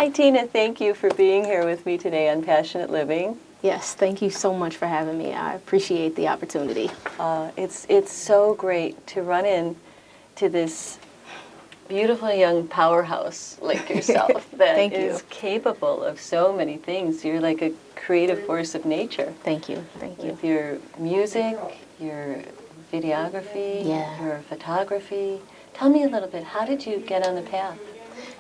Aitina, thank you for being here with me today on Passionate Living. Yes, thank you so much for having me. I appreciate the opportunity. It's so great to run in to this beautiful young powerhouse like yourself that is capable of so many things. You're like a creative force of nature. Thank you. Thank you. With your music, your videography, your photography. Tell me a little bit, how did you get on the path?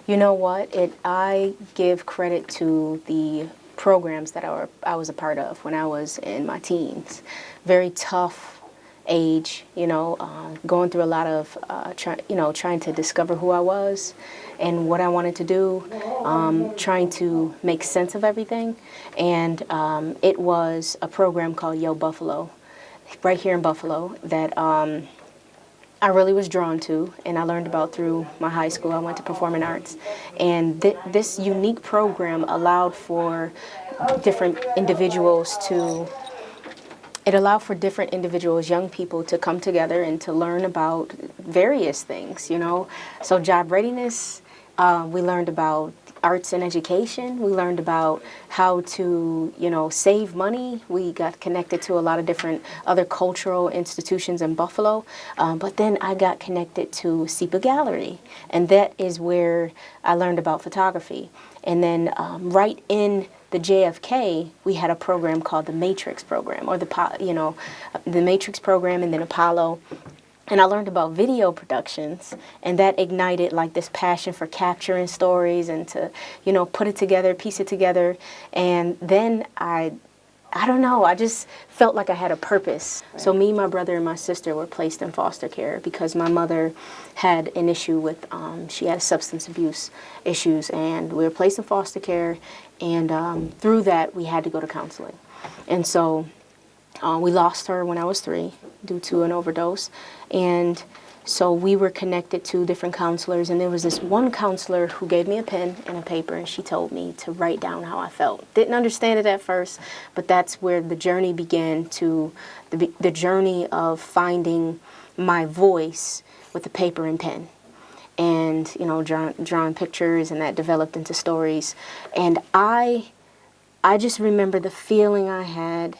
You know what? I give credit to the programs that I was a part of when I was in my teens. Very tough age, going through a lot of, trying to discover who I was and what I wanted to do, trying to make sense of everything. And it was a program called Yo Buffalo, right here in Buffalo, that I really was drawn to, and I learned about through my high school. I went to performing arts, and this unique program allowed for different individuals young people to come together and to learn about various things, So job readiness, we learned about arts and education. We learned about how to, save money. We got connected to a lot of different other cultural institutions in Buffalo. But then I got connected to SEPA Gallery, and that is where I learned about photography. And then right in the JFK, we had a program called the Matrix program, or the Matrix program, and then Apollo. And I learned about video productions, and that ignited like this passion for capturing stories and to, put it together, piece it together. And then I don't know, I just felt like I had a purpose. Right. So me, my brother, and my sister were placed in foster care because my mother had an issue with, she had substance abuse issues, and we were placed in foster care. And through that, we had to go to counseling. And so we lost her when I was 3 due to an overdose. And so we were connected to different counselors, and there was this one counselor who gave me a pen and a paper, and she told me to write down how I felt. Didn't understand it at first, but that's where the journey began, to the journey of finding my voice with the paper and pen. And, drawing pictures, and that developed into stories. And I just remember the feeling I had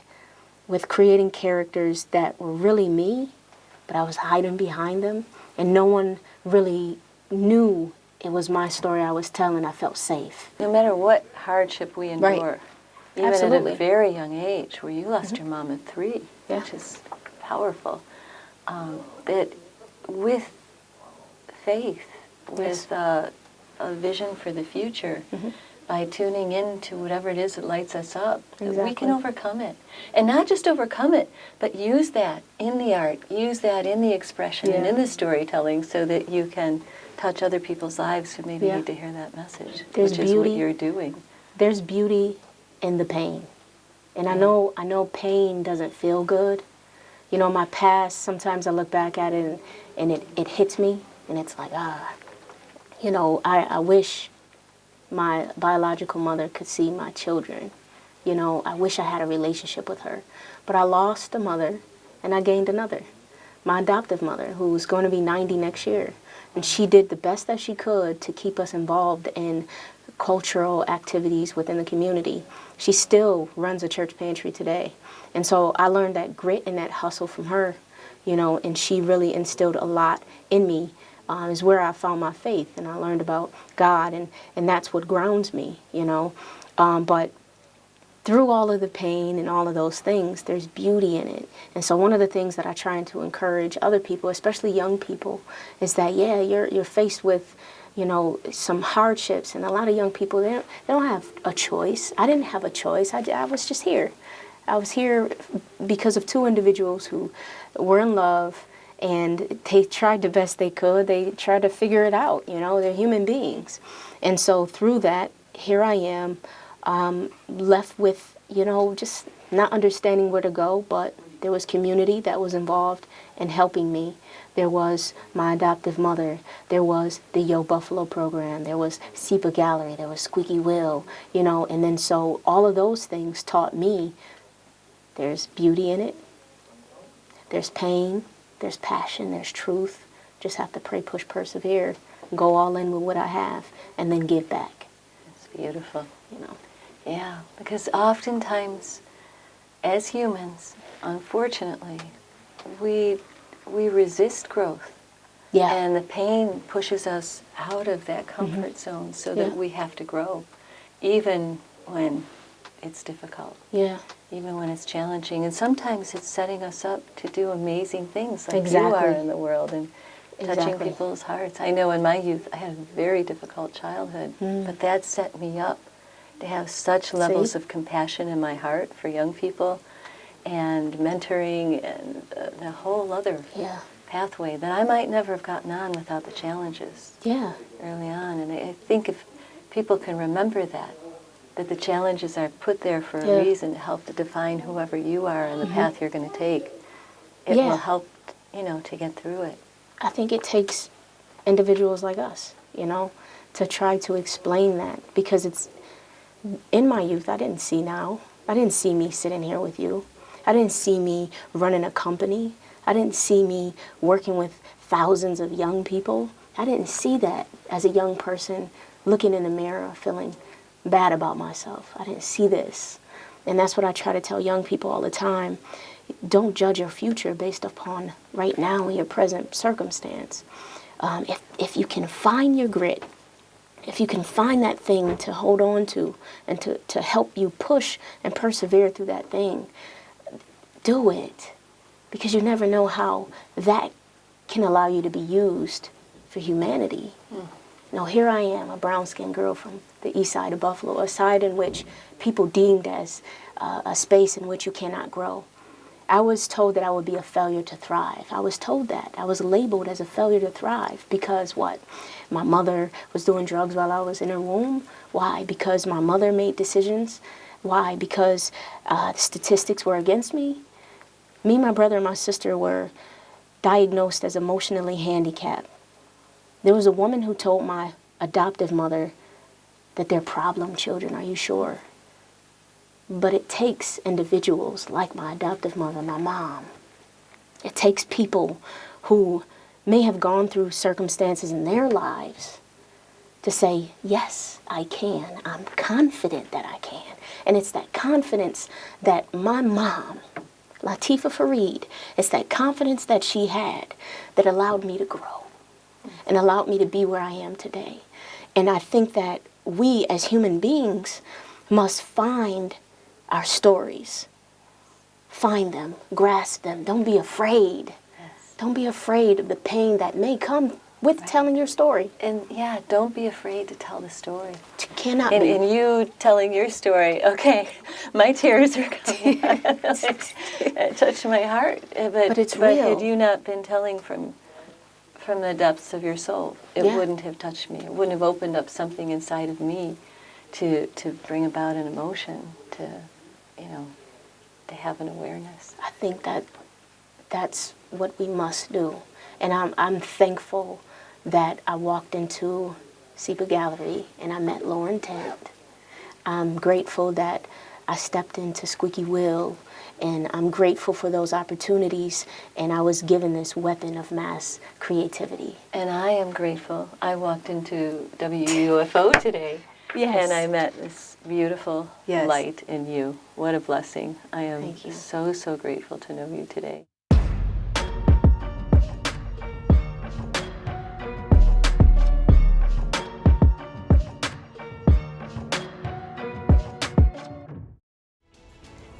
with creating characters that were really me, but I was hiding behind them, and no one really knew it was my story I was telling. I felt safe. No matter what hardship we endure, even Absolutely. at a very young age, where you lost your mom at 3, which is powerful, that with faith, with a vision for the future, by tuning in to whatever it is that lights us up, that we can overcome it. And not just overcome it, but use that in the art, use that in the expression and in the storytelling, so that you can touch other people's lives who maybe need to hear that message, which is what you're doing. There's beauty in the pain. And I know pain doesn't feel good. My past, sometimes I look back at it and it hits me, and it's like, I wish my biological mother could see my children. I wish I had a relationship with her. But I lost a mother, and I gained another. My adoptive mother, who's going to be 90 next year. And she did the best that she could to keep us involved in cultural activities within the community. She still runs a church pantry today. And so I learned that grit and that hustle from her, and she really instilled a lot in me. Is where I found my faith, and I learned about God, and that's what grounds me, But through all of the pain and all of those things, there's beauty in it. And so one of the things that I try to encourage other people, especially young people, is that, you're faced with, some hardships, and a lot of young people, they don't have a choice. I didn't have a choice. I was just here. I was here because of 2 individuals who were in love, and they tried the best they could. They tried to figure it out, they're human beings. And so through that, here I am, left with, just not understanding where to go, but there was community that was involved in helping me. There was my adoptive mother. There was the Yo Buffalo program. There was SEPA Gallery. There was Squeaky Will, and then so all of those things taught me there's beauty in it. There's pain. There's passion, there's truth. Just have to pray, push, persevere, go all in with what I have, and then give back. That's Beautiful. You know. Yeah, because oftentimes, as humans, unfortunately, we resist growth. Yeah. And the pain pushes us out of that comfort zone so that we have to grow, even when it's difficult. Yeah. Even when it's challenging. And sometimes it's setting us up to do amazing things like Exactly. you are in the world and touching people's hearts. I know in my youth I had a very difficult childhood, but that set me up to have such levels of compassion in my heart for young people and mentoring and the whole other pathway that I might never have gotten on without the challenges early on. And I think if people can remember that the challenges are put there for a reason to help to define whoever you are and the path you're going to take, it will help, you know, to get through it. I think it takes individuals like us, you know, to try to explain that, because it's, in my youth, I didn't see now. I didn't see me sitting here with you. I didn't see me running a company. I didn't see me working with thousands of young people. I didn't see that as a young person looking in the mirror, feeling bad about myself. I didn't see this. And that's what I try to tell young people all the time. Don't judge your future based upon right now in your present circumstance. If you can find your grit, if you can find that thing to hold on to and to help you push and persevere through that thing, do it. Because you never know how that can allow you to be used for humanity. Now, here I am, a brown-skinned girl from the east side of Buffalo, a side in which people deemed as a space in which you cannot grow. I was told that I would be a failure to thrive. I was told that. I was labeled as a failure to thrive because what? My mother was doing drugs while I was in her womb. Why? Because my mother made decisions. Why? Because the statistics were against me. Me, my brother, and my sister were diagnosed as emotionally handicapped. There was a woman who told my adoptive mother that they're problem children. Are you sure? But it takes individuals like my adoptive mother, my mom. It takes people who may have gone through circumstances in their lives to say, yes, I can. I'm confident that I can. And it's that confidence that my mom, Latifa Fareed, it's that confidence that she had that allowed me to grow and allowed me to be where I am today. And I think that we as human beings must find our stories. Find them, grasp them. Don't be afraid. Yes. Don't be afraid of the pain that may come with telling your story. And yeah, don't be afraid to tell the story. You cannot be. In you telling your story, okay, my tears are coming out. It touched my heart. But it's real. Had you not been telling from the depths of your soul, it wouldn't have touched me. It wouldn't have opened up something inside of me to bring about an emotion, to have an awareness. I think that that's what we must do. And I'm thankful that I walked into SEPA Gallery and I met Lauren Tent. I'm grateful that I stepped into Squeaky Will, and I'm grateful for those opportunities, and I was given this weapon of mass creativity. And I am grateful. I walked into WUFO today, and I met this beautiful light in you. What a blessing. I am so, so grateful to know you today.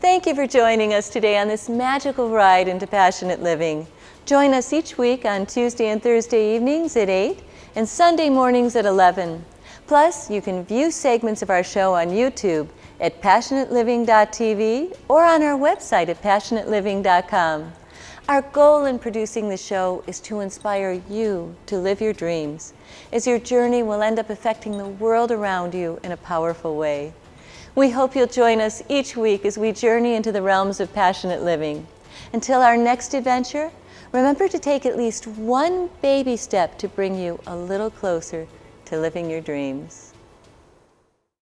Thank you for joining us today on this magical ride into passionate living. Join us each week on Tuesday and Thursday evenings at 8 and Sunday mornings at 11. Plus, you can view segments of our show on YouTube at passionateliving.tv or on our website at passionateliving.com. Our goal in producing the show is to inspire you to live your dreams, as your journey will end up affecting the world around you in a powerful way. We hope you'll join us each week as we journey into the realms of passionate living. Until our next adventure, remember to take at least one baby step to bring you a little closer to living your dreams.